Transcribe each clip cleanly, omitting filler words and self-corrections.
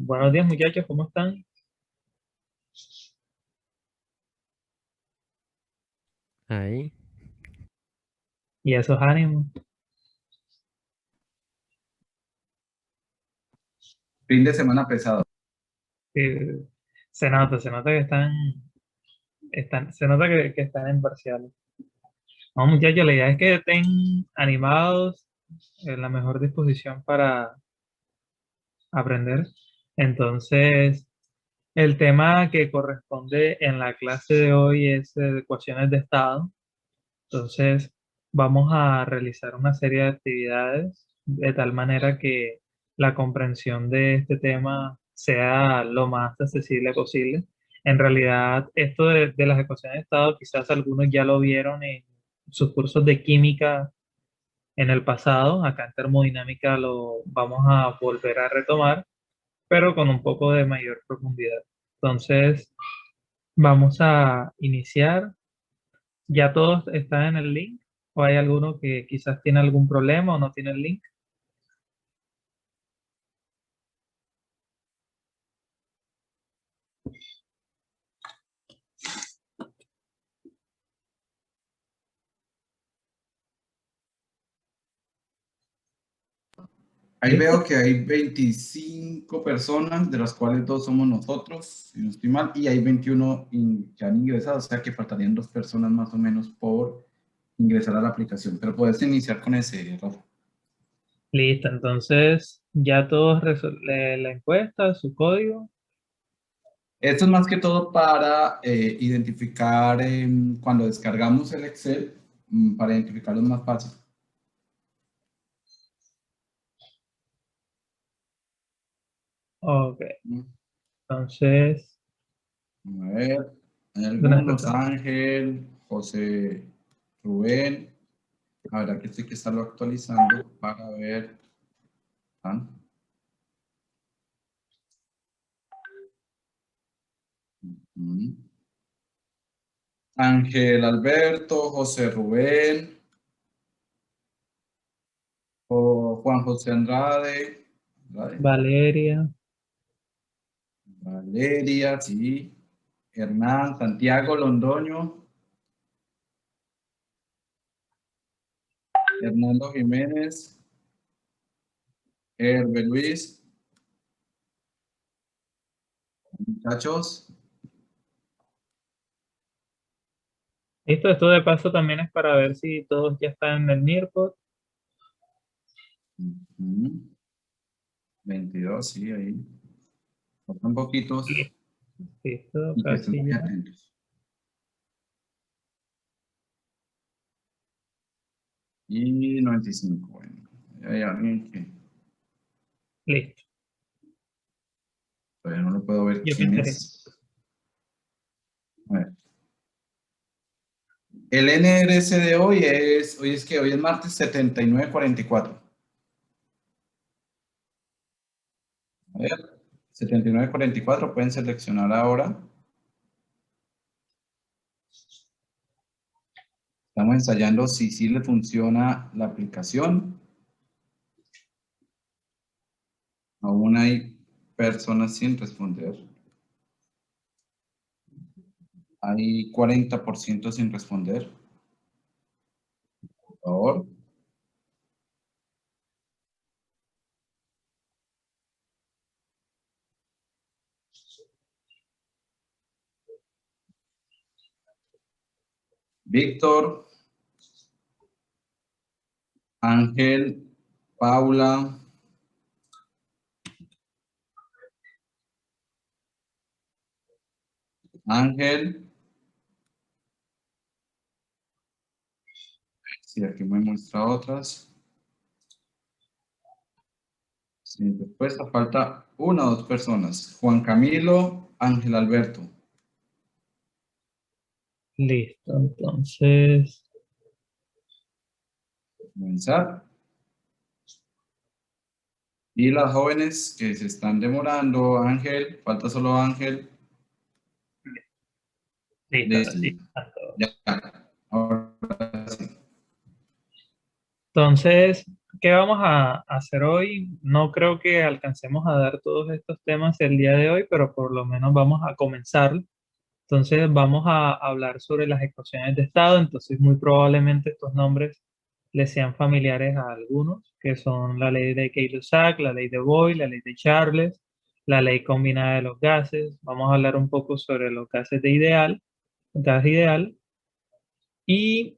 Buenos días, muchachos, ¿cómo están? Ahí. Y esos ánimos. Fin de semana pesado. eh, se nota que se nota que están en parciales. No, muchachos, la idea es que estén animados, en la mejor disposición para aprender. Entonces, el tema que corresponde en la clase de hoy es de ecuaciones de estado. Entonces, vamos a realizar una serie de actividades de tal manera que la comprensión de este tema sea lo más accesible posible. En realidad, esto de las ecuaciones de estado, quizás algunos ya lo vieron en sus cursos de química en el pasado. Acá en termodinámica lo vamos a volver a retomar, pero con un poco de mayor profundidad. Entonces, vamos a iniciar. ¿Ya todos están en el link? ¿O hay alguno que quizás tiene algún problema o no tiene el link? Ahí ¿Listo? veo que hay 25 personas, de las cuales dos somos nosotros, si no estoy mal, y hay 21 que han ingresado, o sea que faltarían dos personas más o menos por ingresar a la aplicación. Pero puedes iniciar con ese, Rafa. Listo, entonces ya todos la encuesta, su código. Esto es más que todo para identificar cuando descargamos el Excel, para identificarlo es más fácil. Ok, Mm, entonces, A ver, hay ¿dónde está algunos, todo? Ángel, José, Rubén. Habrá que esto hay que estarlo actualizando para ver. ¿Ah? Mm. Ángel Alberto, José Rubén, Juan José Andrade, Valeria, Valeria, sí, Hernán, Santiago Londoño, Hernando Jiménez, Herbe Luis, muchachos. listo, esto de paso también es para ver si todos ya están en el Nearpod. Ujú. 22, sí, ahí. Faltan poquitos Listo, y que estén casi muy ya. atentos. Y 95, bueno. Hay alguien que Listo, todavía no lo puedo ver yo quién pintaré. es. A ver. El NRS de hoy es martes 7944. A ver, 7944 pueden seleccionar ahora. Estamos ensayando si sí le funciona la aplicación. Aún hay personas sin responder. Hay 40% sin responder. Por favor. Víctor, Ángel, Paula, Ángel. Sí, aquí me muestra otras. Sin respuesta, falta una o dos personas. Juan Camilo, Ángel Alberto. Listo, entonces, Comenzar. Y las jóvenes que se están demorando, Ángel, falta solo Ángel. listo, ahora Listo. sí, a todos. Ya. Ahora sí. Entonces, ¿qué vamos a hacer hoy? No creo que alcancemos a dar todos estos temas el día de hoy, pero por lo menos vamos a comenzar. Entonces vamos a hablar sobre las ecuaciones de estado. Entonces muy probablemente estos nombres les sean familiares a algunos, que son la ley de Gay-Lussac, la ley de Boyle, la ley de Charles, la ley combinada de los gases. Vamos a hablar un poco sobre los gases de ideal, gas ideal, y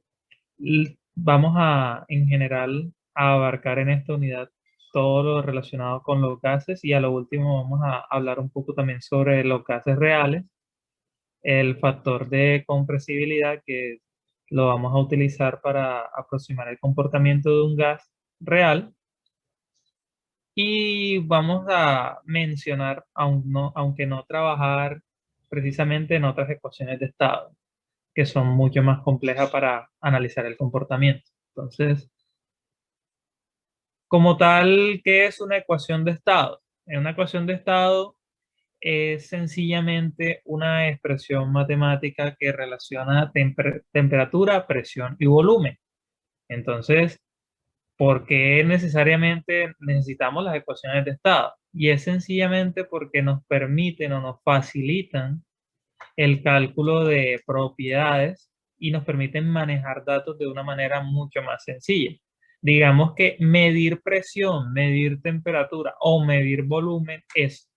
vamos a, en general, a abarcar en esta unidad todo lo relacionado con los gases, y a lo último vamos a hablar un poco también sobre los gases reales, el factor de compresibilidad que lo vamos a utilizar para aproximar el comportamiento de un gas real, y vamos a mencionar, aunque no trabajar precisamente en otras ecuaciones de estado, que son mucho más complejas para analizar el comportamiento. Entonces, como tal, ¿qué es una ecuación de estado? En una ecuación de estado es sencillamente una expresión matemática que relaciona temperatura, presión y volumen. Entonces, ¿por qué necesariamente necesitamos las ecuaciones de estado? Y es sencillamente porque nos permiten o nos facilitan el cálculo de propiedades y nos permiten manejar datos de una manera mucho más sencilla. Digamos que medir presión, medir temperatura o medir volumen es,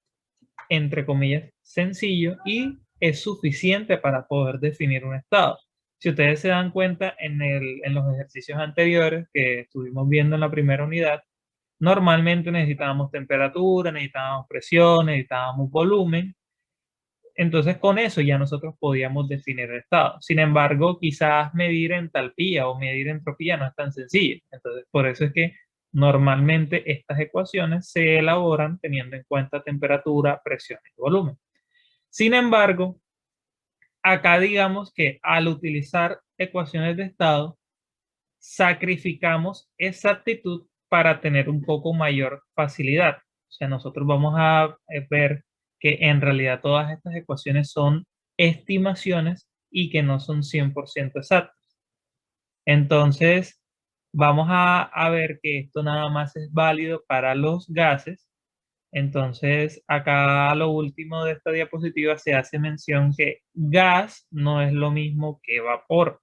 entre comillas, sencillo y es suficiente para poder definir un estado. Si ustedes se dan cuenta en los ejercicios anteriores que estuvimos viendo en la primera unidad, normalmente necesitábamos temperatura, necesitábamos presión, necesitábamos volumen. Entonces con eso ya nosotros podíamos definir el estado. Sin embargo, quizás medir entalpía o medir entropía no es tan sencillo. Entonces por eso es que normalmente estas ecuaciones se elaboran teniendo en cuenta temperatura, presión y volumen. Sin embargo, acá digamos que al utilizar ecuaciones de estado, sacrificamos exactitud para tener un poco mayor facilidad. O sea, nosotros vamos a ver que en realidad todas estas ecuaciones son estimaciones y que no son 100% exactas. Entonces, vamos a ver que esto nada más es válido para los gases. Entonces, acá lo último de esta diapositiva se hace mención que gas no es lo mismo que vapor.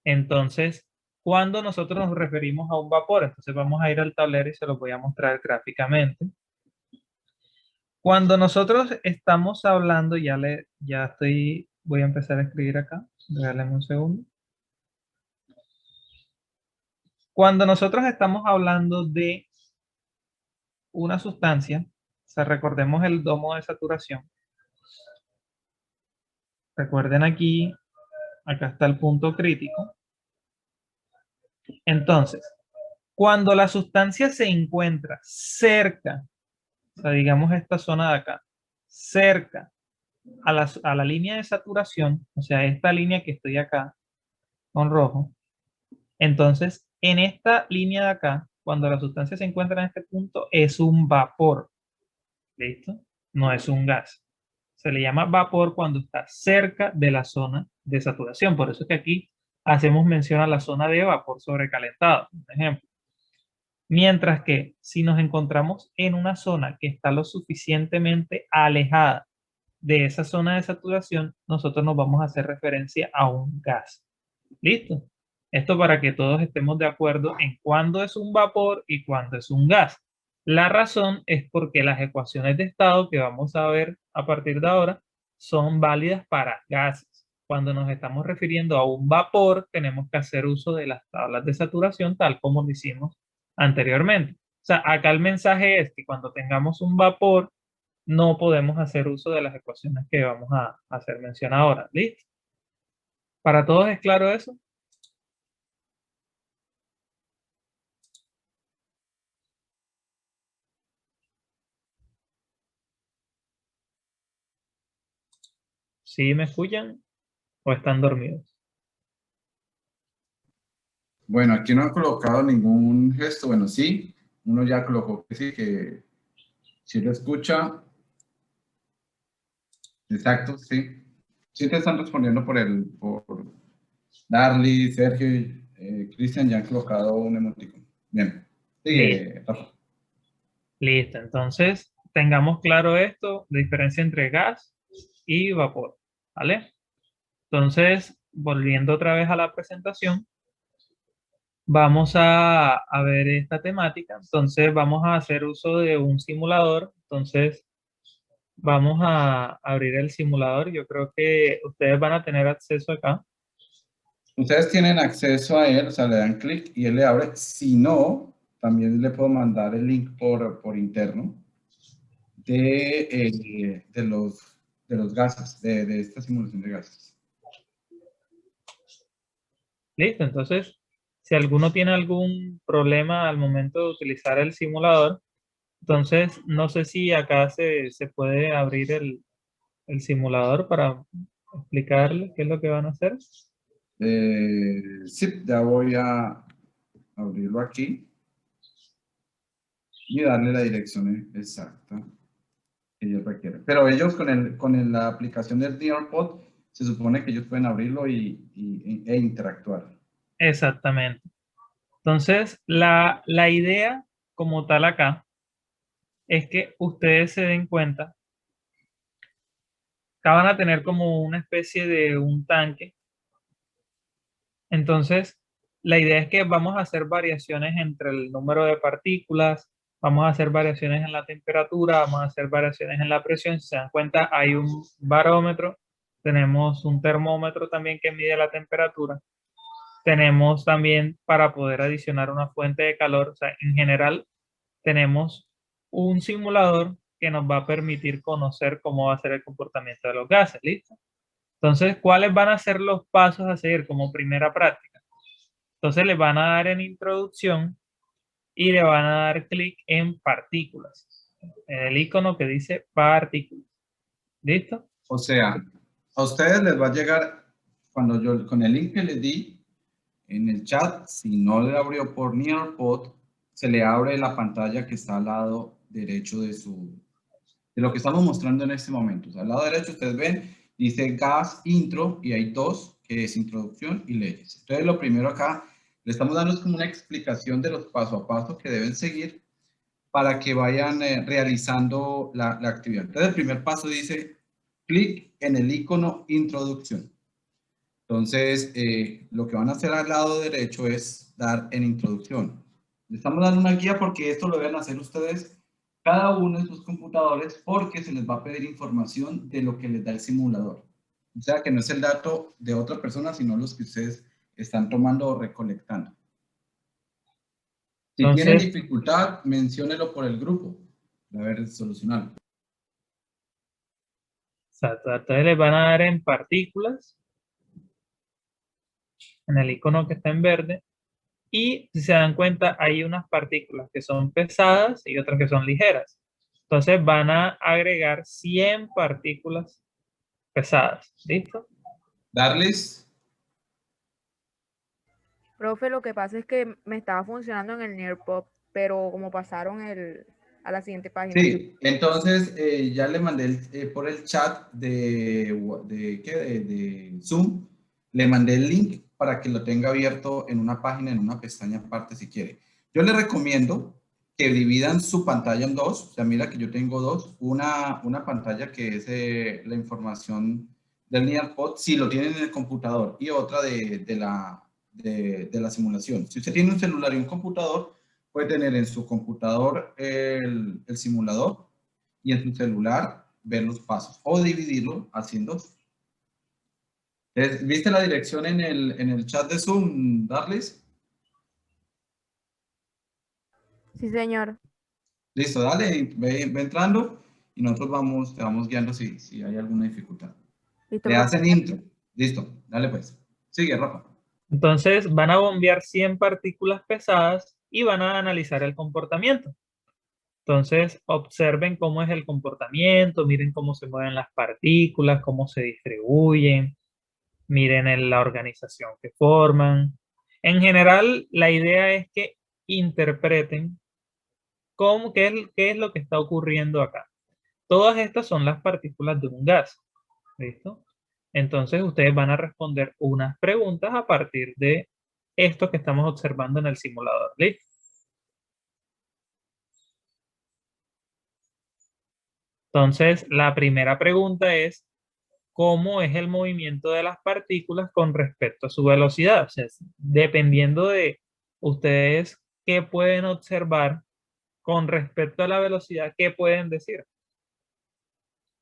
Entonces, cuando nosotros nos referimos a un vapor, entonces vamos a ir al tablero y se lo voy a mostrar gráficamente. Cuando nosotros estamos hablando, voy a empezar a escribir acá, déjenme un segundo. Cuando nosotros estamos hablando de una sustancia, o sea, recordemos el domo de saturación. Recuerden aquí, acá está el punto crítico. Entonces, cuando la sustancia se encuentra cerca, o sea, digamos esta zona de acá, cerca a la línea de saturación, o sea, esta línea que estoy acá con rojo, entonces en esta línea de acá, cuando la sustancia se encuentra en este punto, es un vapor, ¿listo? No es un gas. Se le llama vapor cuando está cerca de la zona de saturación. Por eso es que aquí hacemos mención a la zona de vapor sobrecalentado, por ejemplo. Mientras que si nos encontramos en una zona que está lo suficientemente alejada de esa zona de saturación, nosotros nos vamos a hacer referencia a un gas. ¿Listo? Esto para que todos estemos de acuerdo en cuándo es un vapor y cuándo es un gas. La razón es porque las ecuaciones de estado que vamos a ver a partir de ahora son válidas para gases. Cuando nos estamos refiriendo a un vapor, tenemos que hacer uso de las tablas de saturación tal como lo hicimos anteriormente. O sea, acá el mensaje es que cuando tengamos un vapor, no podemos hacer uso de las ecuaciones que vamos a hacer mención ahora. ¿Listo? ¿Para todos es claro eso? ¿Sí me escuchan o están dormidos? Bueno, aquí no han colocado ningún gesto. Bueno, sí, uno ya colocó que sí, que sí lo escucha. Exacto, sí. Sí te están respondiendo por Darly, Sergio, Cristian, ya han colocado un emoticón. Bien. Sigue, Rafa. Listo. Entonces, tengamos claro esto, la diferencia entre gas y vapor, ¿vale? Entonces, volviendo otra vez a la presentación, vamos a ver esta temática. Entonces, vamos a hacer uso de un simulador. Entonces, vamos a abrir el simulador. Yo creo que ustedes van a tener acceso acá. Ustedes tienen acceso a él, o sea, le dan clic y él le abre. Si no, también le puedo mandar el link por interno de los gases, de esta simulación de gases. Listo. Entonces, si alguno tiene algún problema al momento de utilizar el simulador, entonces no sé si acá se puede abrir el simulador para explicarles qué es lo que van a hacer. Sí, ya voy a abrirlo aquí y darle la dirección exacta que ellos requieren. Pero ellos con la aplicación del NearPod, se supone que ellos pueden abrirlo e interactuar. Exactamente. Entonces, la idea como tal acá es que ustedes se den cuenta que van a tener como una especie de un tanque. Entonces, la idea es que vamos a hacer variaciones entre el número de partículas, vamos a hacer variaciones en la temperatura, vamos a hacer variaciones en la presión. Si se dan cuenta, hay un barómetro, tenemos un termómetro también que mide la temperatura. Tenemos también para poder adicionar una fuente de calor. O sea, en general, tenemos un simulador que nos va a permitir conocer cómo va a ser el comportamiento de los gases. ¿Listo? Entonces, ¿cuáles van a ser los pasos a seguir como primera práctica? Entonces, le van a dar en introducción y le van a dar clic en partículas, en el icono que dice partículas. ¿Listo? O sea, a ustedes les va a llegar, cuando yo con el link que les di en el chat, si no le abrió por NearPod, se le abre la pantalla que está al lado derecho de lo que estamos mostrando en este momento. O sea, al lado derecho ustedes ven, dice gas intro y hay dos, que es introducción y leyes. Entonces lo primero acá, le estamos dando es como una explicación de los paso a paso que deben seguir para que vayan realizando la actividad. Entonces el primer paso dice, clic en el icono introducción. Entonces, lo que van a hacer al lado derecho es dar en introducción. Le estamos dando una guía porque esto lo deben hacer ustedes cada uno en sus computadores porque se les va a pedir información de lo que les da el simulador. O sea, que no es el dato de otra persona, sino los que ustedes están tomando o recolectando. Si tienen Entonces, dificultad, menciónelo por el grupo. A ver, solucionarlo. exacto, entonces le van a dar en partículas, en el icono que está en verde. Y si se dan cuenta, hay unas partículas que son pesadas y otras que son ligeras. Entonces van a agregar 100 partículas pesadas. ¿Listo? Darles. Profe, lo que pasa es que me estaba funcionando en el Nearpod, pero como pasaron a la siguiente página. Sí, entonces ya le mandé por el chat de Zoom, le mandé el link para que lo tenga abierto en una página, en una pestaña aparte si quiere. Yo le recomiendo que dividan su pantalla en dos, o sea, mira que yo tengo dos, una pantalla que es la información del NearPod, si lo tienen en el computador, y otra de la simulación. Si usted tiene un celular y un computador, puede tener en su computador el simulador y en su celular ver los pasos o dividirlo haciendo. ¿Viste la dirección en el chat de Zoom, Darlis? Sí, señor. Listo, dale, ve entrando y nosotros te vamos guiando si hay alguna dificultad. Listo, Le profe. hacen intro. Listo, dale pues. Sigue, Rafa. Entonces van a bombear 100 partículas pesadas y van a analizar el comportamiento. Entonces observen cómo es el comportamiento, miren cómo se mueven las partículas, cómo se distribuyen, miren la organización que forman. En general, la idea es que interpreten qué es lo que está ocurriendo acá. Todas estas son las partículas de un gas. ¿Listo? Entonces ustedes van a responder unas preguntas a partir de esto que estamos observando en el simulador. ¿Listo? Entonces, la primera pregunta es, ¿cómo es el movimiento de las partículas con respecto a su velocidad? O sea, dependiendo de ustedes qué pueden observar con respecto a la velocidad, ¿qué pueden decir?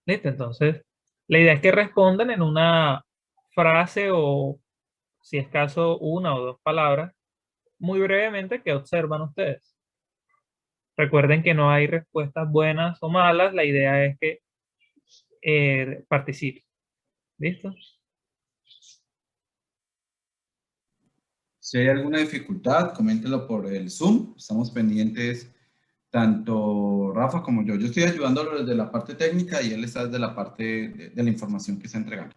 ¿Listo? Entonces, la idea es que respondan en una frase o, si es caso, una o dos palabras, muy brevemente, ¿qué observan ustedes? Recuerden que no hay respuestas buenas o malas, la idea es que participen. ¿Listo? Si hay alguna dificultad, coméntelo por el Zoom. Estamos pendientes, tanto Rafa como yo. Yo estoy ayudándolo desde la parte técnica y él está desde la parte de la información que está entregando.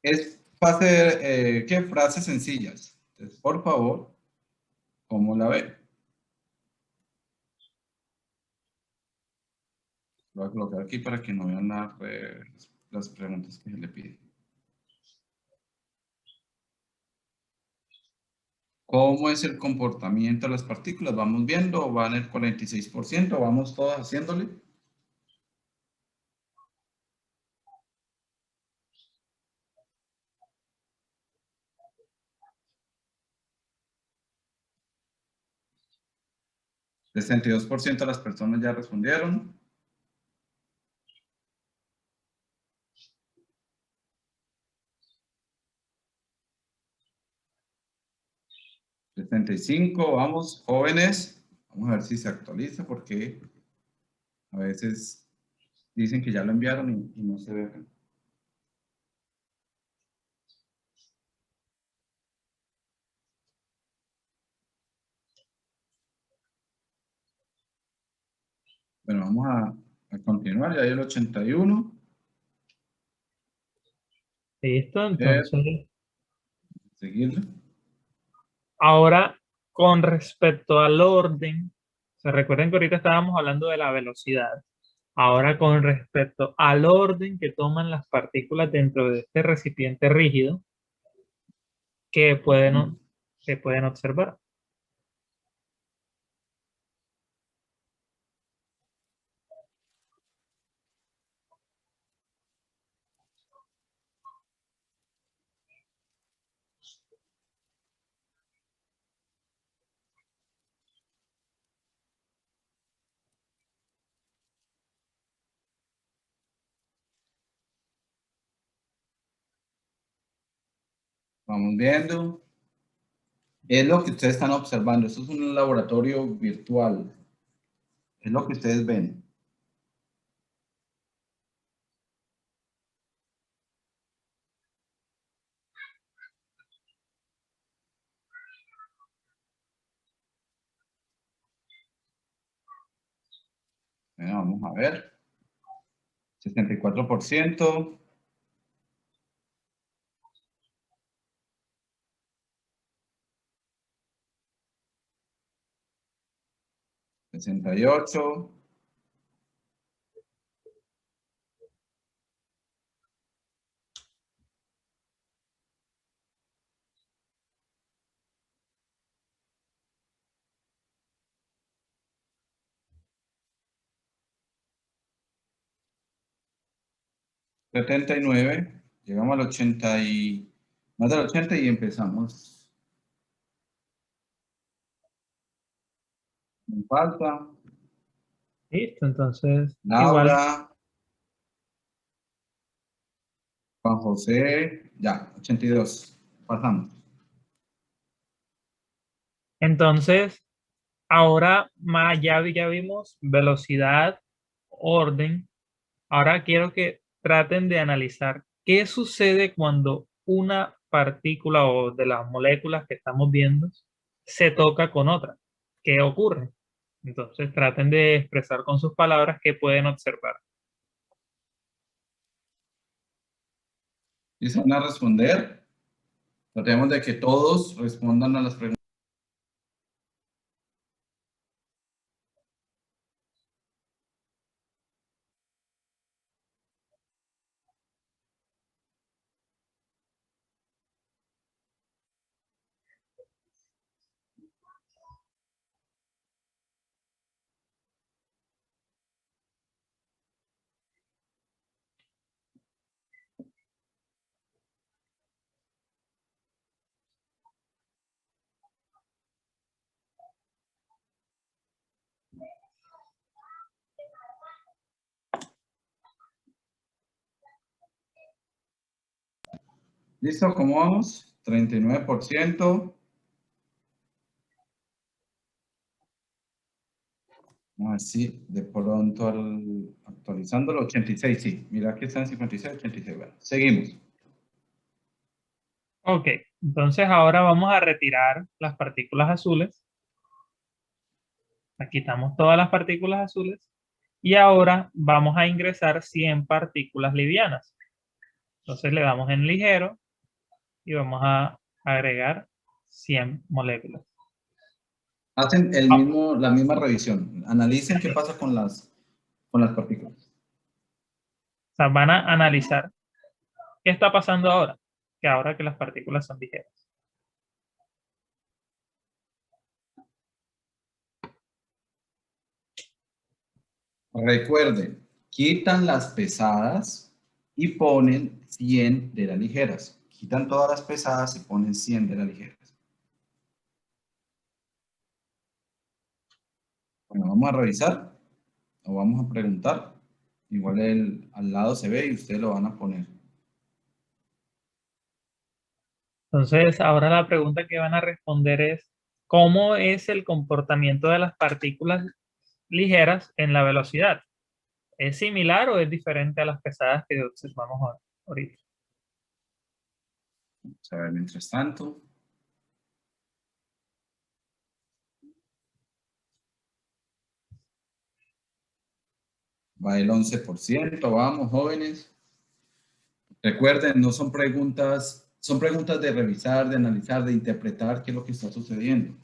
Es fase, ¿qué? Frases sencillas. Entonces, por favor, ¿cómo la ve? Lo voy a colocar aquí para que no vean las preguntas que se le piden. ¿Cómo es el comportamiento de las partículas? ¿Vamos viendo? ¿Va en el 46%? ¿Vamos todos haciéndole? El 62% de las personas ya respondieron. El 75%, vamos, jóvenes. Vamos a ver si se actualiza porque a veces dicen que ya lo enviaron y no se ve. Bueno, vamos a continuar. Ya hay el 81%. ¿Listo? Entonces, Seguirle. ahora con respecto al orden, se recuerden que ahorita estábamos hablando de la velocidad. Ahora con respecto al orden que toman las partículas dentro de este recipiente rígido, que se pueden observar. Vamos viendo. Es lo que ustedes están observando. Esto es un laboratorio virtual. Es lo que ustedes ven. Bueno, vamos a ver. 64%. 68%. 79%. Llegamos al 80 y más del 80 y empezamos. Me falta. ¿Listo? Entonces, igual. Laura, Juan José, ya, 82. Pasamos. Entonces, ahora ya vimos velocidad, orden. Ahora quiero que traten de analizar qué sucede cuando una partícula o de las moléculas que estamos viendo se toca con otra. ¿Qué ocurre? Entonces traten de expresar con sus palabras qué pueden observar. ¿Y se van a responder? Tratemos de que todos respondan a las preguntas. ¿Listo? ¿Cómo vamos? 39%. Vamos a ver si de pronto actualizándolo, 86, sí. Mira que está en 56, 86. Bueno, seguimos. Ok, entonces ahora vamos a retirar las partículas azules. Quitamos todas las partículas azules. Y ahora vamos a ingresar 100 partículas livianas. Entonces le damos en ligero y vamos a agregar 100 moléculas. Hacen Ah, la misma revisión. Analicen qué pasa con las partículas. o sea, van a analizar qué está pasando ahora, que las partículas son ligeras. Recuerden, quitan las pesadas y ponen 100 de las ligeras. Quitan todas las pesadas y ponen 100 de las ligeras. Bueno, vamos a revisar o vamos a preguntar. Igual al lado se ve y ustedes lo van a poner. Entonces, ahora la pregunta que van a responder es, ¿cómo es el comportamiento de las partículas ligeras en la velocidad? ¿Es similar o es diferente a las pesadas que observamos ahorita? Vamos a ver mientras tanto. Va el 11%. Vamos, jóvenes. Recuerden, no son preguntas de revisar, de analizar, de interpretar qué es lo que está sucediendo.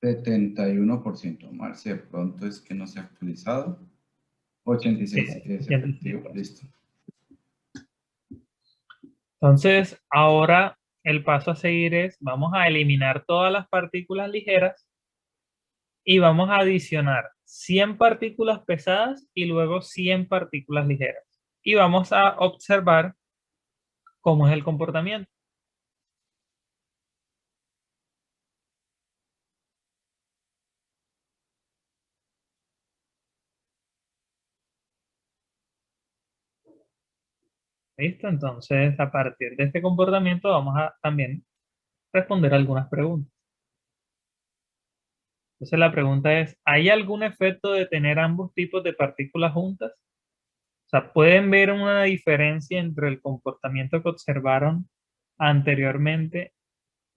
%. Marce, de pronto es que no se ha actualizado. 86, sí, es efectivo. Listo. Entonces, ahora el paso a seguir es, vamos a eliminar todas las partículas ligeras y vamos a adicionar 100 partículas pesadas y luego 100 partículas ligeras. Y vamos a observar cómo es el comportamiento. ¿Listo? Entonces, a partir de este comportamiento vamos a también responder algunas preguntas. Entonces, la pregunta es, ¿hay algún efecto de tener ambos tipos de partículas juntas? O sea, ¿pueden ver una diferencia entre el comportamiento que observaron anteriormente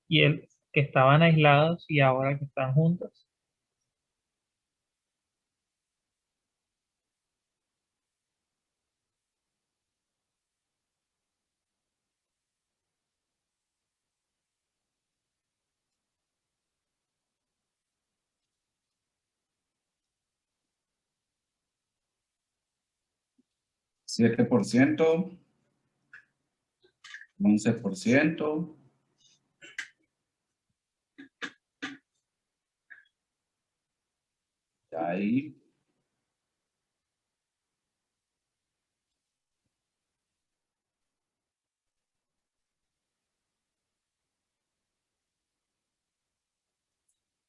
y el que estaban aislados y ahora que están juntos? 7%. 11%. Ahí.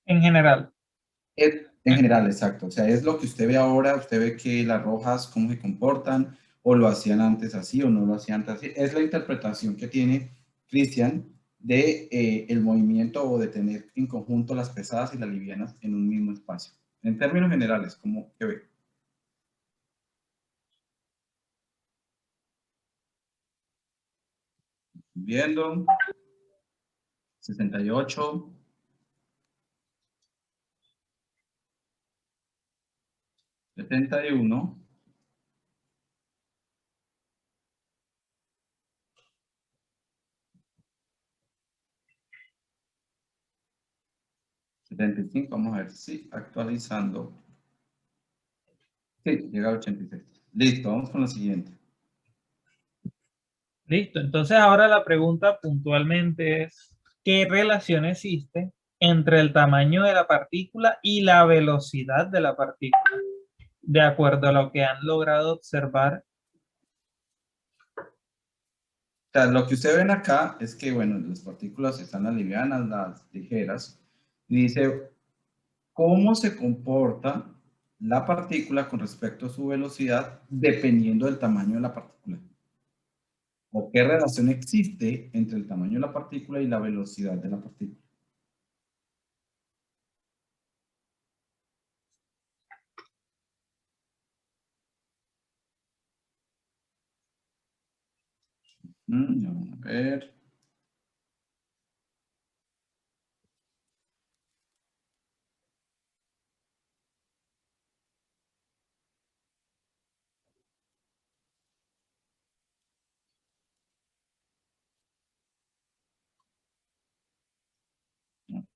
En general. En general, exacto. O sea, es lo que usted ve ahora, usted ve que las rojas, cómo se comportan, o lo hacían antes así, o no lo hacían antes así. Es la interpretación que tiene Cristian de el movimiento o de tener en conjunto las pesadas y las livianas en un mismo espacio. En términos generales, ¿cómo que ve? Viendo. 68. 71. 75, vamos a ver si actualizando. Sí, llega a 86. Listo, vamos con la siguiente. Listo. Entonces ahora la pregunta puntualmente es, qué relación existe entre el tamaño de la partícula y la velocidad de la partícula, de acuerdo a lo que han logrado observar. O sea, lo que ustedes ven acá es que, bueno, las partículas están las livianas, las ligeras, y dice cómo se comporta la partícula con respecto a su velocidad dependiendo del tamaño de la partícula. O qué relación existe entre el tamaño de la partícula y la velocidad de la partícula. Vamos a ver.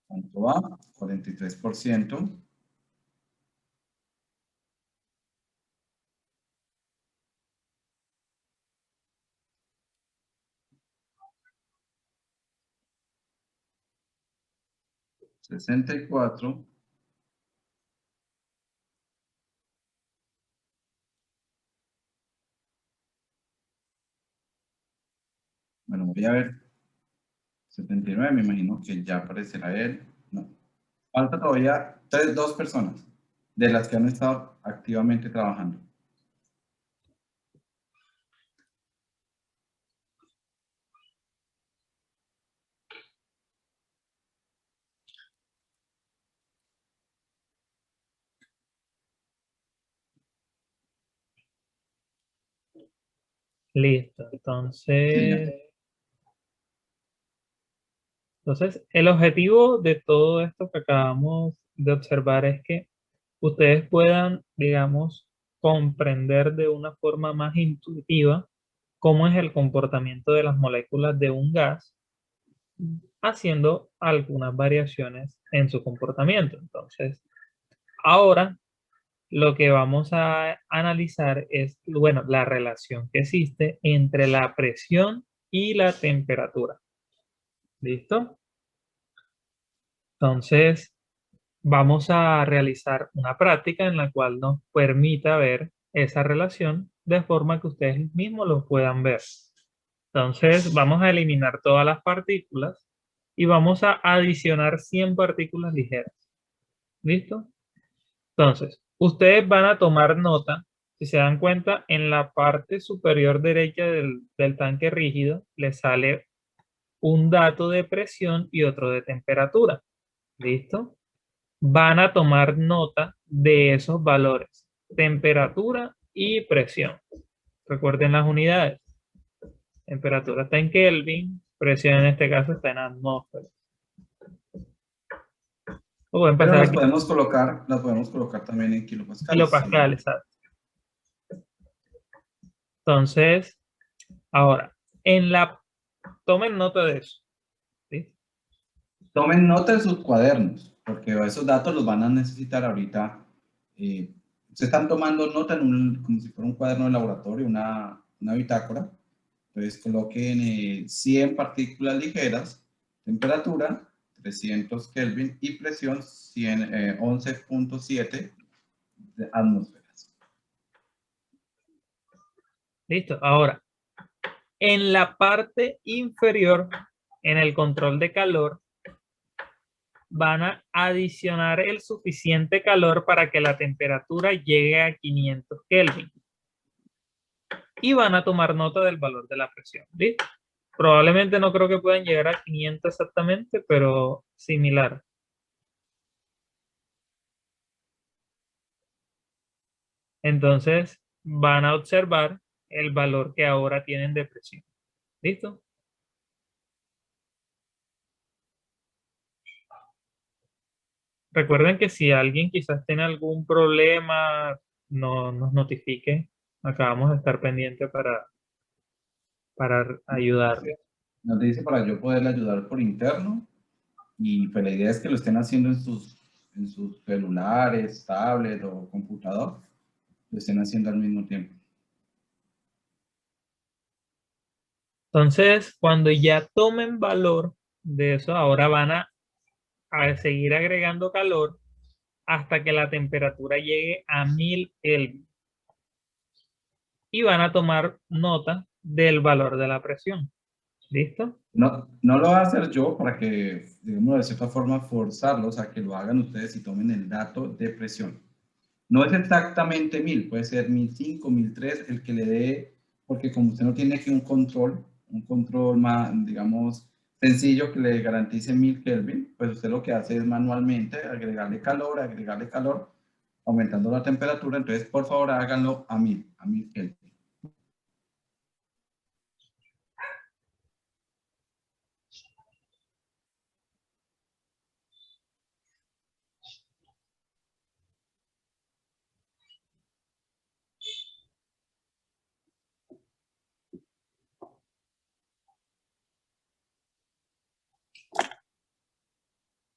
¿Cuánto va? 43%. $64. Bueno, voy a ver. 79, me imagino que ya aparecerá él. No. Falta todavía dos personas de las que han estado activamente trabajando. Listo, Sí, ya. entonces el objetivo de todo esto que acabamos de observar es que ustedes puedan, digamos, comprender de una forma más intuitiva cómo es el comportamiento de las moléculas de un gas, haciendo algunas variaciones en su comportamiento. Entonces, ahora lo que vamos a analizar es, bueno, la relación que existe entre la presión y la temperatura. ¿Listo? Entonces, vamos a realizar una práctica en la cual nos permita ver esa relación de forma que ustedes mismos lo puedan ver. Entonces, vamos a eliminar todas las partículas y vamos a adicionar 100 partículas ligeras. ¿Listo? Entonces, ustedes van a tomar nota, si se dan cuenta, en la parte superior derecha del tanque rígido les sale un dato de presión y otro de temperatura. ¿Listo? Van a tomar nota de esos valores, temperatura y presión. Recuerden las unidades. Temperatura está en Kelvin, presión en este caso está en atmósfera. O pueden Pero pasar las aquí, podemos colocar también en kilopascales. kilopascales, ¿sabes? Entonces, ahora, tomen nota de eso. ¿Sí? Tomen nota en sus cuadernos, porque esos datos los van a necesitar ahorita. Se están tomando nota como si fuera un cuaderno de laboratorio, una bitácora. Entonces coloquen 100 partículas ligeras, temperatura 300 Kelvin y presión 11.7 atmósferas. Listo. Ahora, en la parte inferior, en el control de calor, van a adicionar el suficiente calor para que la temperatura llegue a 500 Kelvin. Y van a tomar nota del valor de la presión. ¿Listo? Probablemente no creo que puedan llegar a 500 exactamente, pero similar. Entonces van a observar el valor que ahora tienen de presión. ¿Listo? Recuerden que si alguien quizás tiene algún problema, no nos notifique. Acá vamos a estar pendientes para ayudarle. Nos dice para yo poderle ayudar por interno y pues la idea es que lo estén haciendo en sus celulares, tablet o computador, lo estén haciendo al mismo tiempo. Entonces, cuando ya tomen valor de eso, ahora van a seguir agregando calor hasta que la temperatura llegue a 1000 Kelvin y van a tomar nota del valor de la presión. ¿Listo? No, no lo voy a hacer yo para que, digamos, de cierta forma forzarlos a que lo hagan ustedes y tomen el dato de presión. No es exactamente 1000, puede ser 1005, 1003, el que le dé, porque como usted no tiene aquí un control más, digamos, sencillo que le garantice 1000 Kelvin, pues usted lo que hace es manualmente agregarle calor, aumentando la temperatura. Entonces, por favor, háganlo a 1000 Kelvin.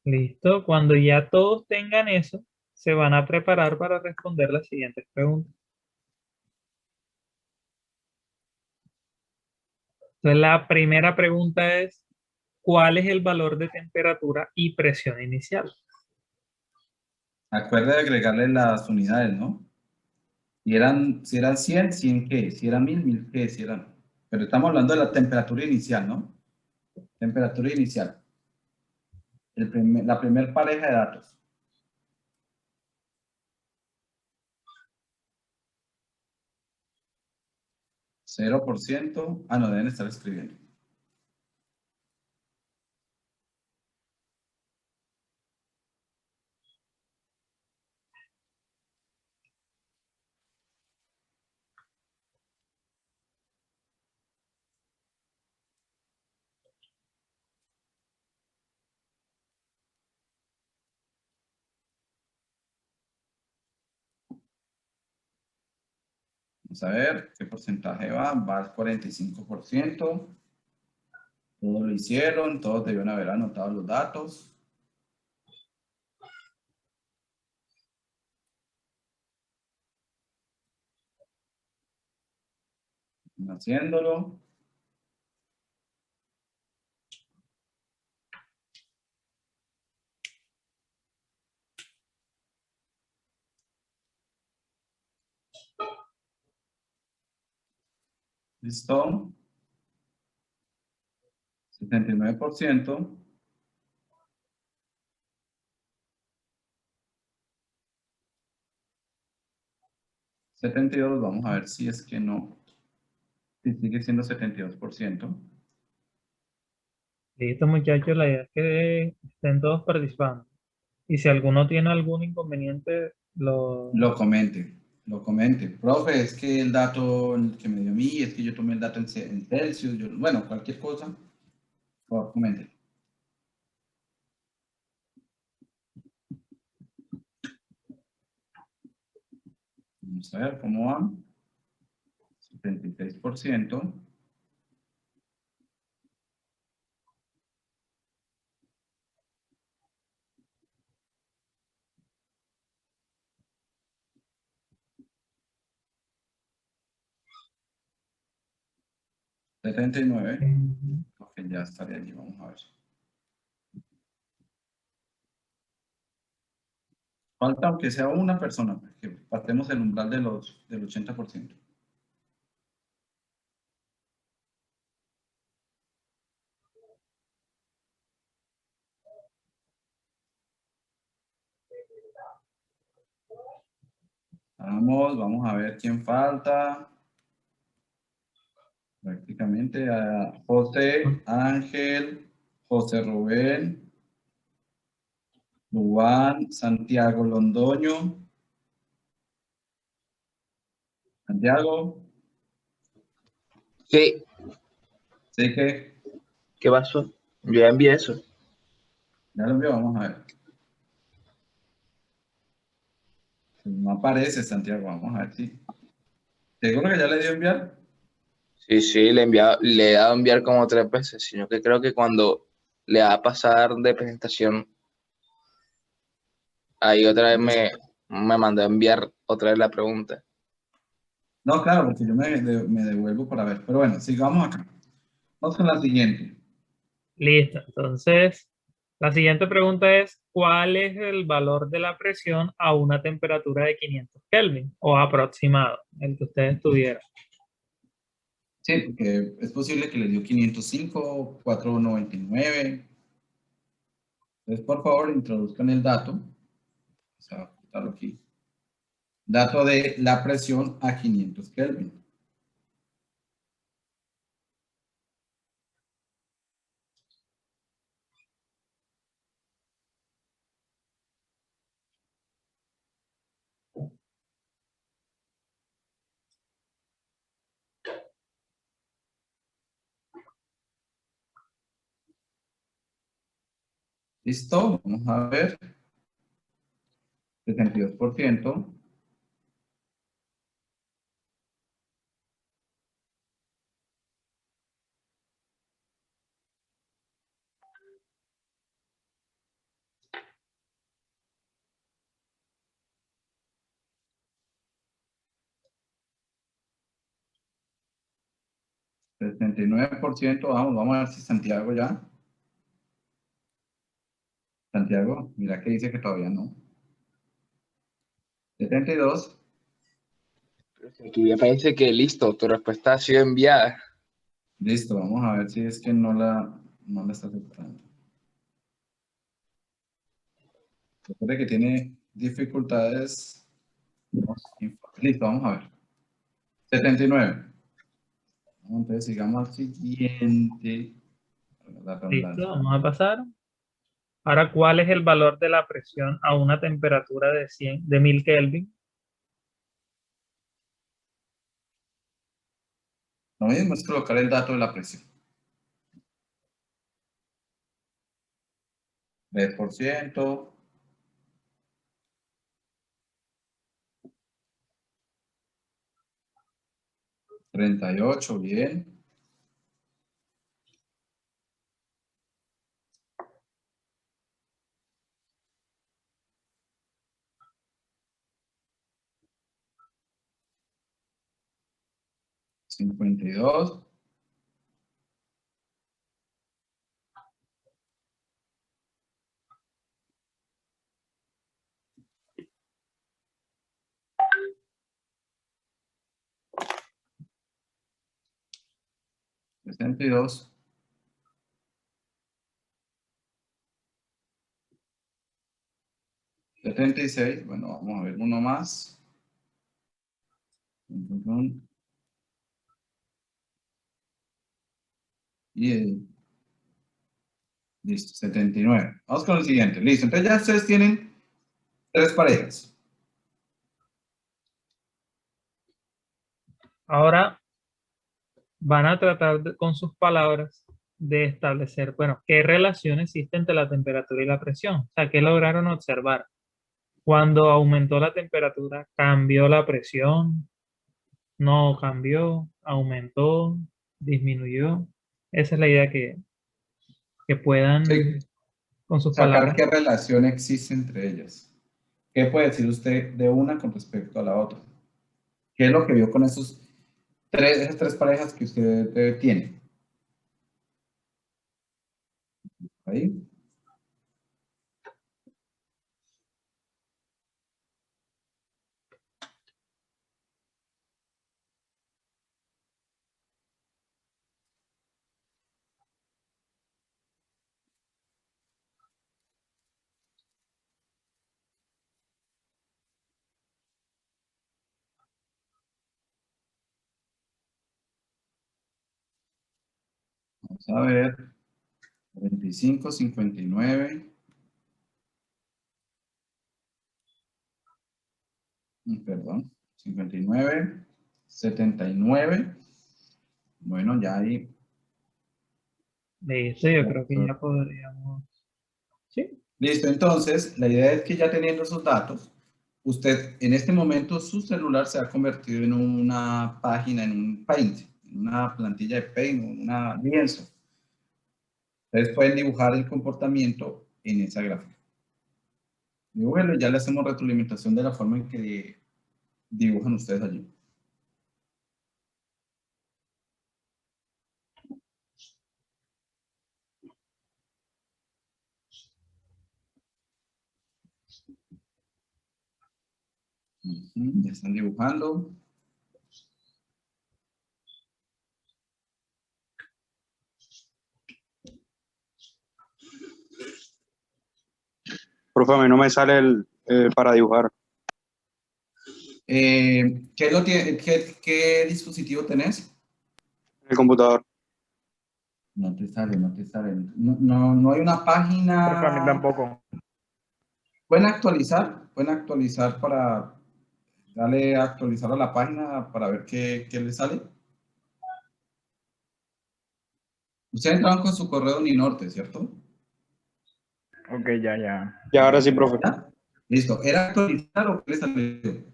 Listo. Cuando ya todos tengan eso, se van a preparar para responder las siguientes preguntas. Entonces, la primera pregunta es, ¿cuál es el valor de temperatura y presión inicial? Acuerde de agregarle las unidades, ¿no? Si eran 100, 100 qué, si eran 1000 qué, si eran... Pero estamos hablando de la temperatura inicial, ¿no? Temperatura inicial. La primera pareja de datos. 0%. Ah, no, deben estar escribiendo. Vamos a ver qué porcentaje va. Va al 45%. Todos lo hicieron, todos debieron haber anotado los datos. Haciéndolo. Listo. 79%. 72, vamos a ver si es que no. Si sigue siendo 72%. Listo, muchachos, la idea es que estén todos participando. Y si alguno tiene algún inconveniente, Lo comente, lo comente. Profe, es que el dato que me dio a mí, es que yo tomé el dato en Celsius, bueno, cualquier cosa, por favor, comente. Vamos a ver cómo van. 76%. $79. Ok, ya estaría allí, vamos a ver. Falta aunque sea una persona, que pasemos el umbral del 80%. Vamos a ver quién falta. Prácticamente a José Ángel, José Rubén, Juan, Santiago Londoño. Santiago, Sí, sí que ¿qué pasó? Yo ya envié eso. ya lo envió, vamos a ver. No aparece Santiago, vamos a ver si. ¿Seguro que ya le dio enviar? Sí, le he dado a enviar como 3 veces, sino que creo que cuando le va a pasar de presentación, ahí otra vez me mandó a enviar otra vez la pregunta. No, claro, porque yo me devuelvo para ver. Pero bueno, sigamos acá. Vamos con la siguiente. Listo. Entonces, la siguiente pregunta es, ¿cuál es el valor de la presión a una temperatura de 500 Kelvin o aproximado, el que ustedes tuvieran? Sí, porque es posible que le dio 505, 499. Entonces, por favor, introduzcan el dato. Vamos a apuntarlo aquí. Dato de la presión a 500 Kelvin. Listo, vamos a ver. 72%. Setenta y nueve por ciento. Vamos a ver si Santiago ya. Santiago, mira que dice que todavía no. 72. Aquí ya parece que listo, tu respuesta ha sido enviada. Listo, vamos a ver si es que no la está aceptando. Recuerde que tiene dificultades. Listo, vamos a ver. 79. Entonces sigamos al siguiente. La Listo, redundancia. vamos a pasar. Ahora, ¿cuál es el valor de la presión a una temperatura de 1000 Kelvin? Lo mismo es colocar el dato de la presión. 3%. 38, bien. 52. 62. 76. Bueno, vamos a ver uno más. Y listo, 79. Vamos con el siguiente. Listo, entonces ya ustedes tienen 3 parejas. Ahora van a tratar con sus palabras de establecer, bueno, qué relación existe entre la temperatura y la presión. O sea, qué lograron observar. Cuando aumentó la temperatura, ¿cambió la presión? ¿No cambió? ¿Aumentó? ¿Disminuyó? Esa es la idea que Sí, puedan con sus sacar palabras. qué relación existe entre ellas. ¿Qué puede decir usted de una con respecto a la otra? ¿Qué es lo que vio con esas tres parejas que usted tiene? Ahí. Vamos a ver. 25, 59. Perdón. 59. 79. Bueno, ya ahí. Listo, yo creo que ya podríamos. Sí. Listo, entonces la idea es que ya teniendo esos datos, usted en este momento su celular se ha convertido en una página, en un Paint, en una plantilla de Paint, o una lienzo. Ustedes pueden dibujar el comportamiento en esa gráfica. Dibújenlo y ya le hacemos retroalimentación de la forma en que dibujan ustedes allí. Ya están dibujando. Profe, a mí no me sale el para dibujar. ¿Qué dispositivo tenés? El computador. No te sale, no te sale. No hay una Profe, a mí página. tampoco. Pueden actualizar para darle a actualizar a la página para ver qué le sale. Ustedes entraron con su correo Ninorte, ¿cierto? Ok, ya. Y ahora sí, profe. ¿Ya? Listo. ¿Era actualizar o qué le salió?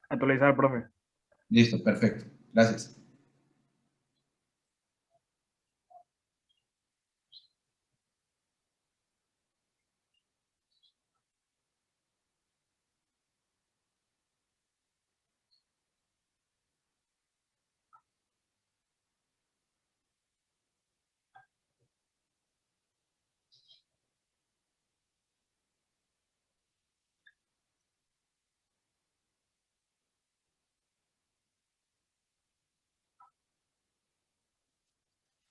Actualizar, profe. Listo, perfecto. Gracias.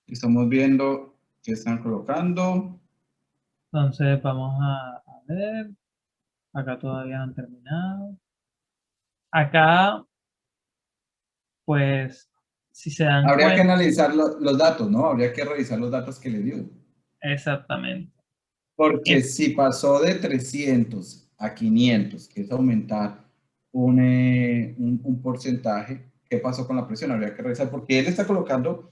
Estamos viendo qué están colocando. Entonces vamos a ver. Acá todavía no han terminado. Acá, pues, si se dan Habría que cuenta, analizar los datos, ¿no? Habría que revisar los datos que le dio. exactamente. Porque En- si pasó de 300 a 500, que es aumentar un porcentaje, ¿qué pasó con la presión? Habría que revisar, porque él está colocando,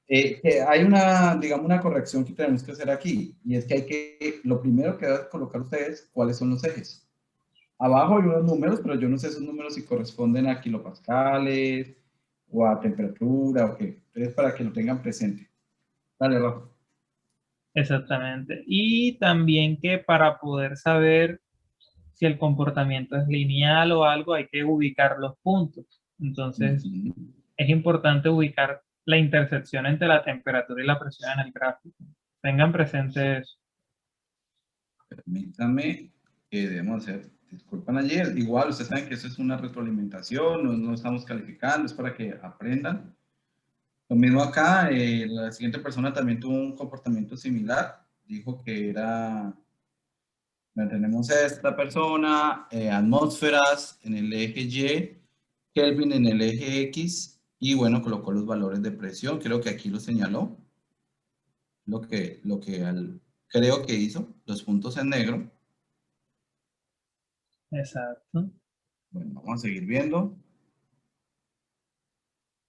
que hay una, digamos, una corrección que tenemos que hacer aquí, y es que lo primero que deben colocar ustedes, ¿cuáles son los ejes? Abajo hay unos números, pero yo no sé esos números si corresponden a kilopascales o a temperatura o qué. Entonces, para que lo tengan presente. Dale, Rafa. Exactamente. Y también que para poder saber si el comportamiento es lineal o algo, hay que ubicar los puntos. Entonces, Ujú. es importante ubicar la intersección entre la temperatura y la presión en el gráfico. Tengan presente eso. Permítame que debemos hacer, disculpan ayer, igual ustedes saben que eso es una retroalimentación, no estamos calificando, es para que aprendan. Lo mismo acá, la siguiente persona también tuvo un comportamiento similar, dijo que era, bueno, tenemos esta persona, atmósferas en el eje Y, Kelvin en el eje X, y bueno, colocó los valores de presión, creo que aquí lo señaló, creo que hizo, los puntos en negro. Exacto. Bueno, vamos a seguir viendo.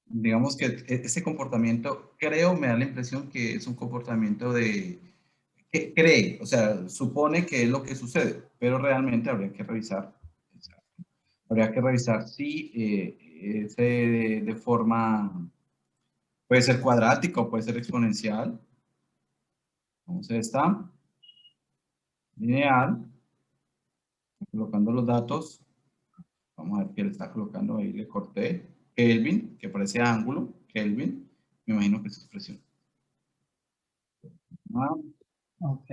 Digamos que ese comportamiento, creo, me da la impresión que es un comportamiento que cree, o sea, supone que es lo que sucede, pero realmente habría que revisar si es de forma, puede ser cuadrática o puede ser exponencial. Vamos a esta, lineal, colocando los datos. Vamos a ver qué le está colocando ahí, le corté. Kelvin, que parece ángulo, Kelvin, me imagino que es expresión. Ah, Ok.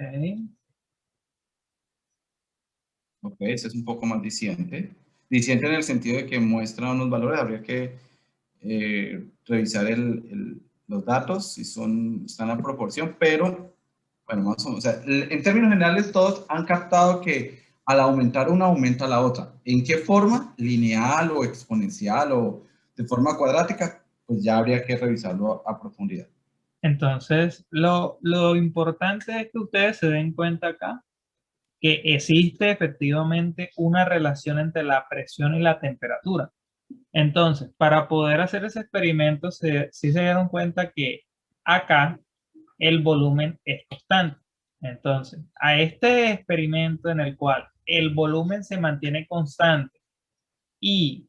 ok, ese es un poco más diciente. Diciente en el sentido de que muestra unos valores, habría que revisar los datos, si están a proporción, pero, bueno, más o menos, o sea, en términos generales todos han captado que al aumentar una aumenta la otra. ¿En qué forma? Lineal o exponencial o de forma cuadrática, pues ya habría que revisarlo a profundidad. Entonces, lo importante es que ustedes se den cuenta acá que existe efectivamente una relación entre la presión y la temperatura. Entonces, para poder hacer ese experimento, sí se dieron cuenta que acá el volumen es constante. Entonces, a este experimento en el cual el volumen se mantiene constante y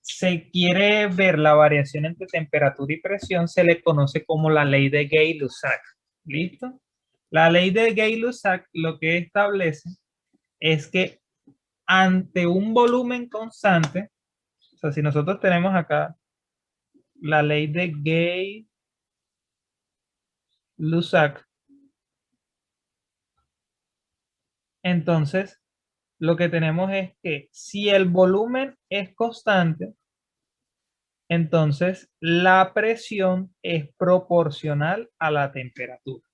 se quiere ver la variación entre temperatura y presión, se le conoce como la ley de Gay-Lussac. ¿Listo? La ley de Gay-Lussac lo que establece es que ante un volumen constante, o sea, si nosotros tenemos acá la ley de Gay-Lussac, entonces lo que tenemos es que si el volumen es constante, entonces la presión es proporcional a la temperatura.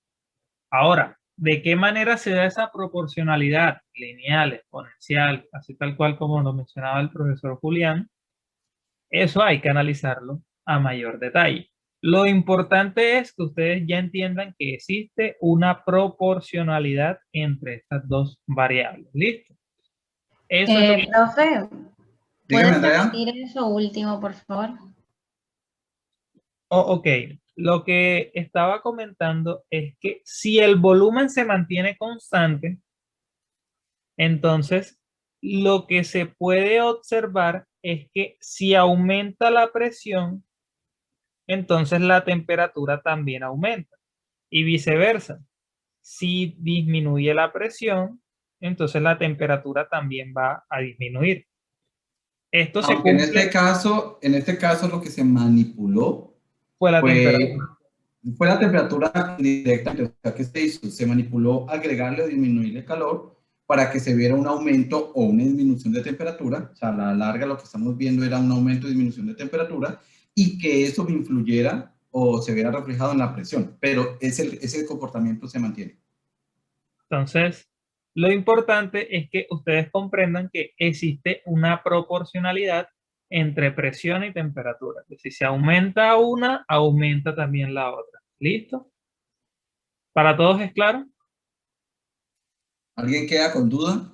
Ahora, ¿de qué manera se da esa proporcionalidad? Lineal, exponencial, así tal cual como lo mencionaba el profesor Julián. Eso hay que analizarlo a mayor detalle. Lo importante es que ustedes ya entiendan que existe una proporcionalidad entre estas dos variables. ¿Listo? Eso es lo que... Profe, Dígame, ¿puedes Andrea. repetir eso último, por favor? Ok, lo que estaba comentando es que si el volumen se mantiene constante, entonces lo que se puede observar es que si aumenta la presión, entonces la temperatura también aumenta y viceversa. Si disminuye la presión, entonces la temperatura también va a disminuir. Esto se Aunque cumple, en este caso lo que se manipuló fue la temperatura. fue la temperatura directa, o sea, ¿qué se hizo? Se manipuló agregarle o disminuirle calor para que se viera un aumento o una disminución de temperatura. O sea, a la larga lo que estamos viendo era un aumento o disminución de temperatura y que eso influyera o se viera reflejado en la presión, pero ese comportamiento se mantiene. Entonces, lo importante es que ustedes comprendan que existe una proporcionalidad entre presión y temperatura. Que si se aumenta una, aumenta también la otra. ¿Listo? ¿Para todos es claro? ¿Alguien queda con duda?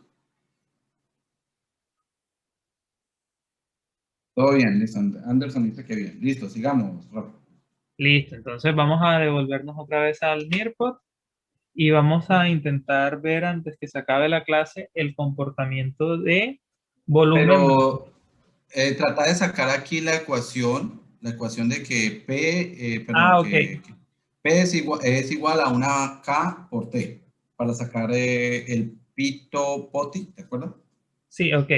Todo bien, listo. Anderson dice que bien. Listo, sigamos, Rafa. Listo. Entonces vamos a devolvernos otra vez al Nearpod y vamos a intentar ver antes que se acabe la clase el comportamiento de volumen. Pero trata de sacar aquí la ecuación de que Ok. que P es igual a una K por T, para sacar el pito poti, ¿de acuerdo? Sí, ok.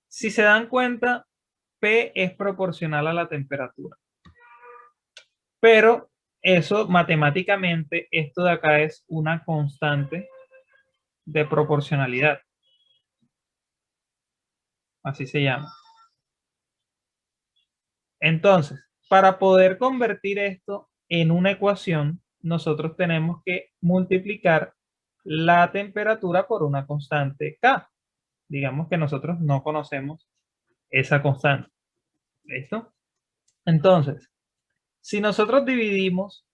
Si se dan cuenta, P es proporcional a la temperatura. Pero eso matemáticamente, esto de acá es una constante de proporcionalidad. Así se llama. Entonces, para poder convertir esto en una ecuación, nosotros tenemos que multiplicar la temperatura por una constante K. Digamos que nosotros no conocemos esa constante. ¿Listo? Entonces, si nosotros dividimos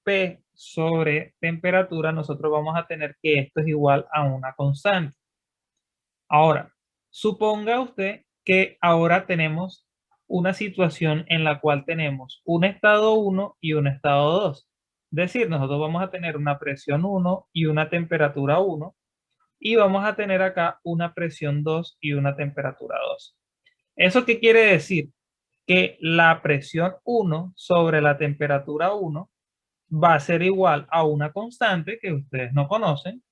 P sobre temperatura, nosotros vamos a tener que esto es igual a una constante. Ahora, suponga usted que ahora tenemos una situación en la cual tenemos un estado 1 y un estado 2. Es decir, nosotros vamos a tener una presión 1 y una temperatura 1 y vamos a tener acá una presión 2 y una temperatura 2. ¿Eso qué quiere decir? Que la presión 1 sobre la temperatura 1 va a ser igual a una constante que ustedes no conocen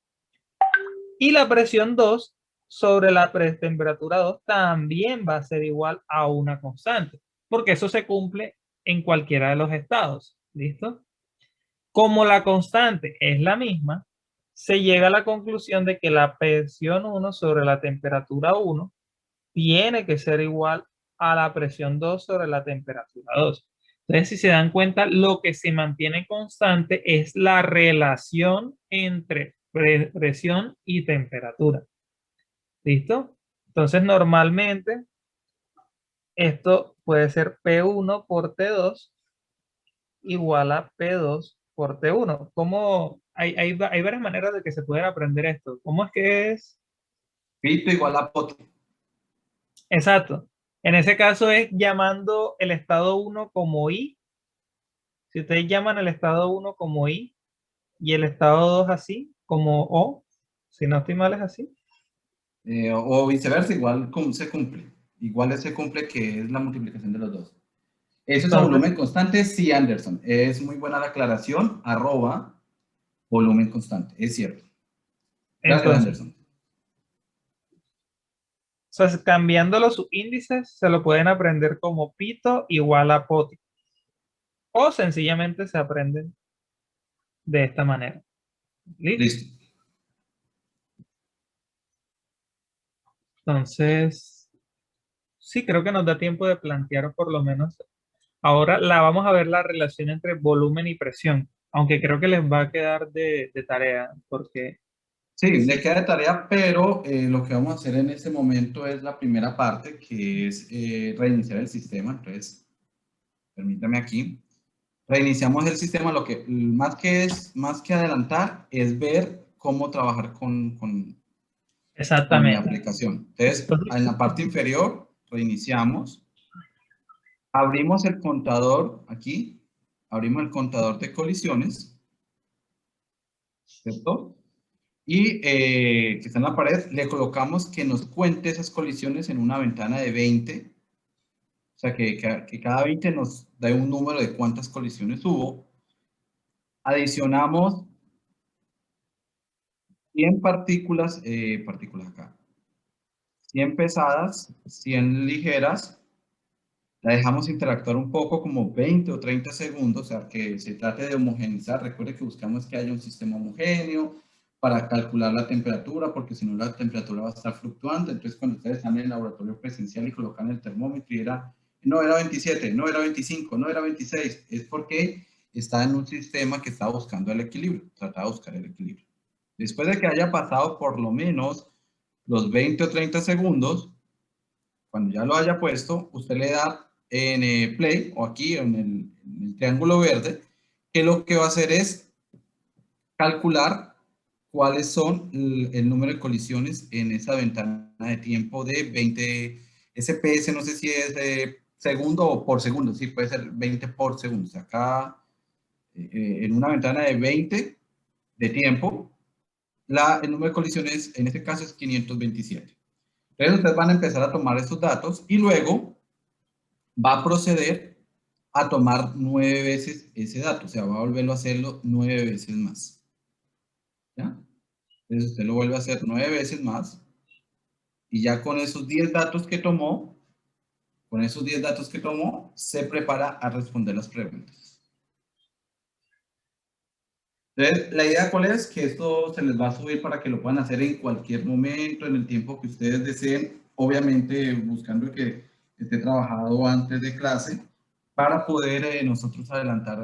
y la presión 2 sobre la temperatura 2 también va a ser igual a una constante, porque eso se cumple en cualquiera de los estados. ¿Listo? Como la constante es la misma, se llega a la conclusión de que la presión 1 sobre la temperatura 1 tiene que ser igual a la presión 2 sobre la temperatura 2. Entonces, si se dan cuenta, lo que se mantiene constante es la relación entre presión y temperatura. ¿Listo? Entonces, normalmente, esto puede ser P1 por T2 igual a P2 por T1. ¿Cómo? Hay varias maneras de que se puede aprender esto. ¿Cómo es que es? Pito igual a poti. Exacto. En ese caso es llamando el estado 1 como I. Si ustedes llaman el estado 1 como I y el estado 2 así, como O, si no estoy mal es así. O viceversa, igual se cumple. Igual se cumple que es la multiplicación de los dos. Eso es a Entonces, volumen constante, sí, Anderson. Es muy buena la aclaración, @ volumen constante, es cierto. Gracias, entonces, Anderson. o sea, cambiando los subíndices, se lo pueden aprender como pito igual a poti. O sencillamente se aprenden de esta manera. ¿Listo? Listo. Entonces, sí, creo que nos da tiempo de plantear por lo menos. Ahora la vamos a ver la relación entre volumen y presión, aunque creo que les va a quedar de tarea, porque Sí, sí, le queda de tarea, pero lo que vamos a hacer en este momento es la primera parte, que es reiniciar el sistema. Entonces, permítame aquí. Reiniciamos el sistema, lo que más que adelantar es ver cómo trabajar con mi exactamente. aplicación. Entonces, Entonces, en la parte inferior, reiniciamos, abrimos el contador aquí, abrimos el contador de colisiones, ¿cierto? Y que está en la pared, le colocamos que nos cuente esas colisiones en una ventana de 20, o sea, que cada 20 nos da un número de cuántas colisiones hubo. Adicionamos 100 partículas acá, 100 pesadas, 100 ligeras, la dejamos interactuar un poco como 20 o 30 segundos, o sea, que se trate de homogeneizar. Recuerde que buscamos que haya un sistema homogéneo para calcular la temperatura, porque si no la temperatura va a estar fluctuando. Entonces, cuando ustedes están en el laboratorio presencial y colocan el termómetro y no era 27, no era 25, no era 26, es porque está en un sistema que está buscando el equilibrio, trata de buscar el equilibrio. Después de que haya pasado por lo menos los 20 o 30 segundos, cuando ya lo haya puesto, usted le da en play o aquí en el triángulo verde, que lo que va a hacer es calcular cuáles son el número de colisiones en esa ventana de tiempo de 20 SPS, no sé si es segundo o por segundo, sí, puede ser 20 por segundo. O sea, acá en una ventana de 20 de tiempo, el número de colisiones en este caso es 527. Entonces ustedes van a empezar a tomar esos datos y luego va a proceder a tomar 9 veces ese dato, o sea, va a volverlo a hacerlo 9 veces más. ¿Ya? Entonces usted lo vuelve a hacer 9 veces más y ya con esos 10 datos que tomó, se prepara a responder las preguntas. Entonces, la idea cuál es, que esto se les va a subir para que lo puedan hacer en cualquier momento, en el tiempo que ustedes deseen, obviamente buscando que esté trabajado antes de clase, para poder nosotros adelantar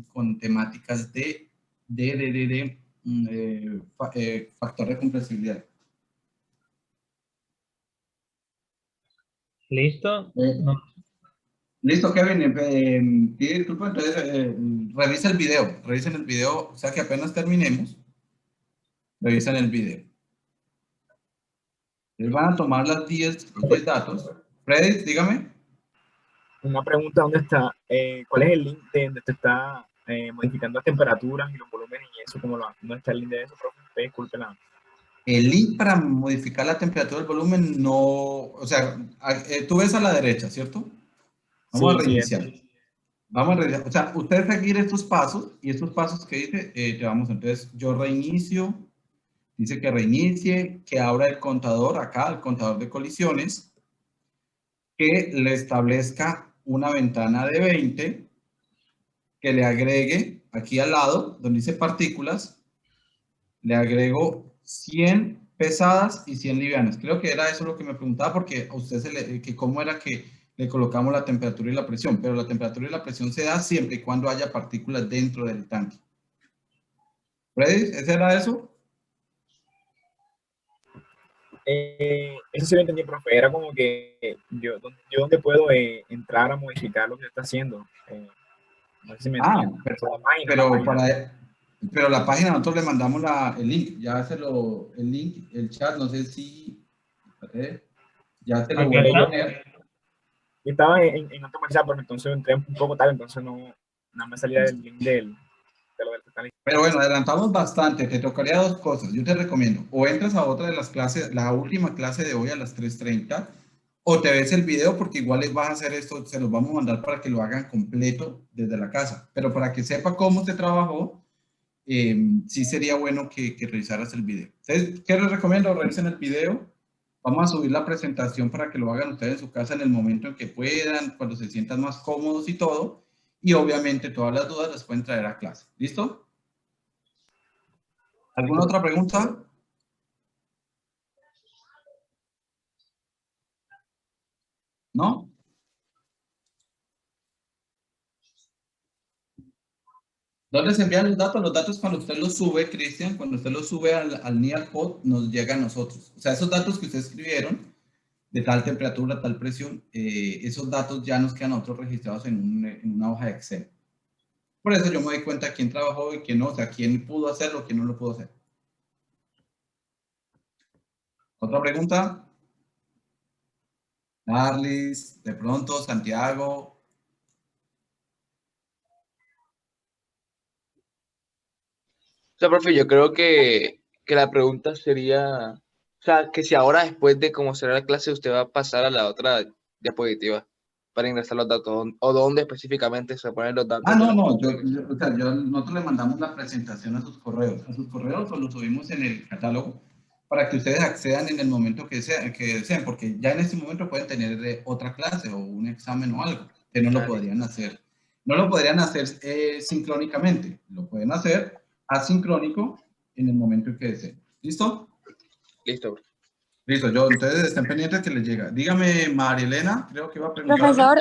con temáticas de factor de compresibilidad. ¿listo? Eh, No, Listo, Kevin. Pide disculpas, entonces revisen el video, o sea que apenas terminemos, revisen el video. Les van a tomar los 10 datos. Freddy, dígame. Una pregunta, ¿dónde está? ¿Cuál es el link de donde te está modificando las temperaturas y los volúmenes y eso? ¿Dónde está el link de eso, profe? Disculpe la... El link para modificar la temperatura del volumen no, o sea, tú ves a la derecha, ¿cierto? Vamos a Sí, sí, reiniciar. Vamos a reiniciar. O sea, usted seguir estos pasos y estos pasos que dice, te vamos, entonces yo reinicio, dice que reinicie, que abra el contador acá, el contador de colisiones, que le establezca una ventana de 20, que le agregue aquí al lado, donde dice partículas, le agrego 100 pesadas y 100 livianas. Creo que era eso lo que me preguntaba, porque a usted que cómo era que le colocamos la temperatura y la presión, pero la temperatura y la presión se da siempre y cuando haya partículas dentro del tanque. ¿Freddy? ¿Ese era eso? Eso sí lo entendí, profe. Era como que yo donde puedo entrar a modificar lo que está haciendo. No sé si me entienden. Pero la página nosotros le mandamos el link, el link, el chat, no sé si, ya te lo aquí vuelvo a está. poner. Yo estaba en automatizar, pero entonces entré un poco tarde, entonces no me salía del link de lo del total. Pero bueno, adelantamos bastante, te tocaría dos cosas. Yo te recomiendo, o entras a otra de las clases, la última clase de hoy a las 3:30, o te ves el video, porque igual les vas a hacer esto, se los vamos a mandar para que lo hagan completo desde la casa. Pero para que sepa cómo se trabajó, sí sería bueno que revisaras el video. Entonces, ¿qué les recomiendo? Revisen el video. Vamos a subir la presentación para que lo hagan ustedes en su casa en el momento en que puedan, cuando se sientan más cómodos y todo. Y obviamente todas las dudas las pueden traer a clase. ¿Listo? ¿Alguna otra pregunta? ¿No? ¿Dónde se envían los datos? Los datos cuando usted los sube, Cristian, cuando usted los sube al NearPod, nos llega a nosotros. O sea, esos datos que ustedes escribieron, de tal temperatura, tal presión, esos datos ya nos quedan a nosotros registrados en una hoja de Excel. Por eso yo me doy cuenta quién trabajó y quién no, o sea, quién pudo hacerlo, quién no lo pudo hacer. ¿Otra pregunta? Darlis, de pronto, Santiago. O sea, profe, yo creo que la pregunta sería, o sea, que si ahora después de cómo será la clase usted va a pasar a la otra diapositiva para ingresar los datos, o dónde específicamente se ponen los datos Ah, de no, la... no, o sea, nosotros le mandamos la presentación a sus correos. A sus correos o lo subimos en el catálogo para que ustedes accedan en el momento que deseen, porque ya en este momento pueden tener otra clase o un examen o algo, que no lo podrían hacer. No lo podrían hacer sincrónicamente, lo pueden hacer asincrónico en el momento en que deseen. ¿Listo? Listo, profe. Listo, entonces estén pendientes que les llega. Dígame, María Elena, creo que iba a preguntar. Profesor,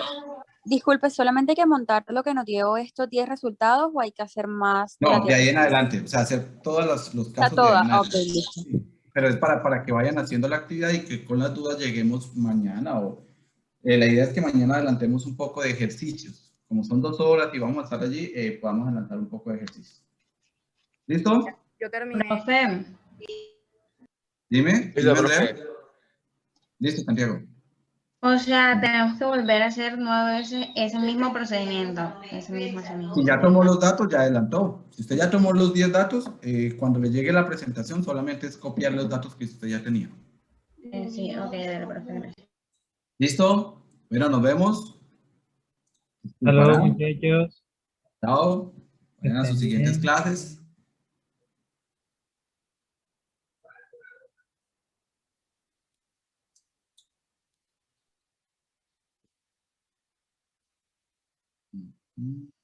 disculpe, ¿solamente hay que montar lo que nos dio estos 10 resultados o hay que hacer más? No, de ahí en adelante, o sea, hacer todos los casos de ahí toda, en ok, adelante. listo. Sí, pero es para que vayan haciendo la actividad y que con las dudas lleguemos mañana. La idea es que mañana adelantemos un poco de ejercicios. Como son 2 horas y vamos a estar allí, podamos adelantar un poco de ejercicios. ¿Listo? Yo terminé. Profe, Dime, Listo, Andrea. profe. Listo, Santiago. o sea, tenemos que volver a hacer nuevo ese mismo procedimiento. Si ya tomó los datos, ya adelantó. Si usted ya tomó los 10 datos, cuando le llegue la presentación, solamente es copiar los datos que usted ya tenía. Sí, ok, dale, profe, gracias. ¿Listo? Bueno, nos vemos. Hasta luego, Disculparán. muchachos. Chao. Vayan a sus Estén siguientes bien. clases. Mm.